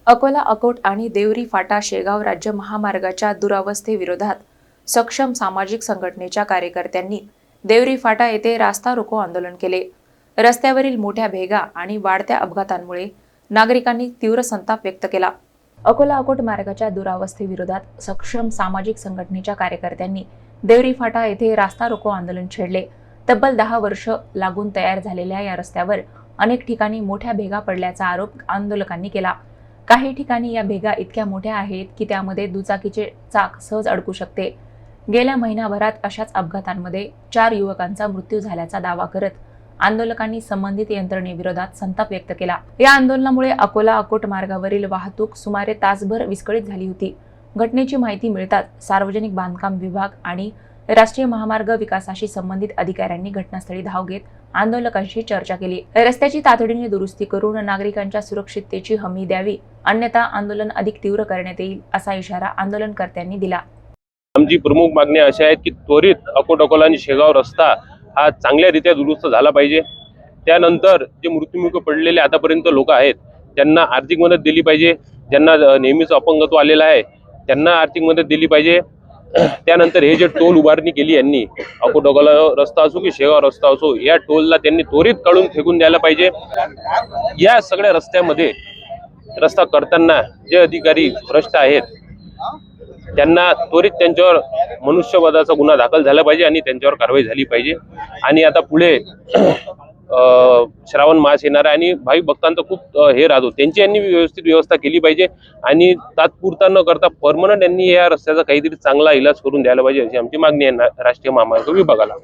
अकोला अकोट आणि देवरी फाटा शेगाव राज्य महामार्गाच्या दुरावस्थेविरोधात सक्षम सामाजिक संघटनेच्या कार्यकर्त्यांनी देवरी फाटा येथे रास्ता रोको आंदोलन केले। रस्त्यावरील मोठ्या भेगा आणि वाढत्या अपघातांमुळे नागरिकांनी तीव्र संताप व्यक्त केला। अकोला अकोट मार्गाच्या दुरावस्थेविरोधात सक्षम सामाजिक संघटनेच्या कार्यकर्त्यांनी देवरी फाटा येथे रास्ता रोको आंदोलन छेडले। तब्बल 10 वर्ष लागून तयार झालेल्या या रस्त्यावर अनेक ठिकाणी मोठ्या भेगा पडल्याचा आरोप आंदोलकांनी केला। काही ठिकाणी या भेगा इतक्या मोठ्या आहेत की त्यामध्ये दुचाकीचे चाक सहज अडकू शकते। गेल्या महिनाभरात अशाच अपघातांमध्ये 4 युवकांचा मृत्यू झाल्याचा दावा करत आंदोलकांनी संबंधित यंत्रणेविरोधात संताप व्यक्त केला। या आंदोलनामुळे अकोला अकोट मार्गावरील वाहतूक सुमारे तासभर विस्कळीत झाली होती। घटनेची माहिती मिळताच सार्वजनिक बांधकाम विभाग आणि राष्ट्रीय महामार्ग विकासाशी संबंधित अधिकाऱ्यांनी घटनास्थळी धाव घेत आंदोलकांशी चर्चा केली। रस्त्याची तातडीने दुरुस्ती करून नागरिकांच्या सुरक्षिततेची हमी द्यावी, अन्यथा आंदोलन अधिक तीव्र करण्यात येईल असा इशारा आंदोलनकर्त्यांनी दिला। आमची प्रमुख मागणी अशी आहे की त्वरित अकोट अकोला आणि शेगाव रस्ता हा चांगल्यारीत्या दुरुस्त झाला पाहिजे। त्यानंतर जे मृत्युमुखी पडलेले आतापर्यंत लोक आहेत त्यांना आर्थिक मदत दिली पाहिजे। ज्यांना नेहमीच अपंगत्व आलेला आहे त्यांना आर्थिक मदत दिली पाहिजे। त्यानंतर हे जे टोल उभारणी केली यांनी अकोट अकोला रस्ता असो की शेगाव रस्ता असो, या टोलला त्यांनी त्वरित काढून फेकून द्यायला पाहिजे। या सगळ्या रस्त्यामध्ये रस्ता करताना जे अधिकारी भ्रष्ट आहेत त्यांना त्वरित त्यांच्यावर मनुष्यवधाचा गुन्हा दाखल झाला पाहिजे आणि त्यांच्यावर कारवाई झाली पाहिजे। आणि आता पुढे श्रावण मास येणार आहे आणि भाविक भक्तांचा खूप हे राहतो, त्यांची यांनी व्यवस्थित व्यवस्था केली पाहिजे आणि तात्पुरता न करता परमनंट यांनी या रस्त्याचा काहीतरी चांगला इलाज करून द्यायला पाहिजे अशी आमची मागणी आहे राष्ट्रीय महामार्ग विभागाला।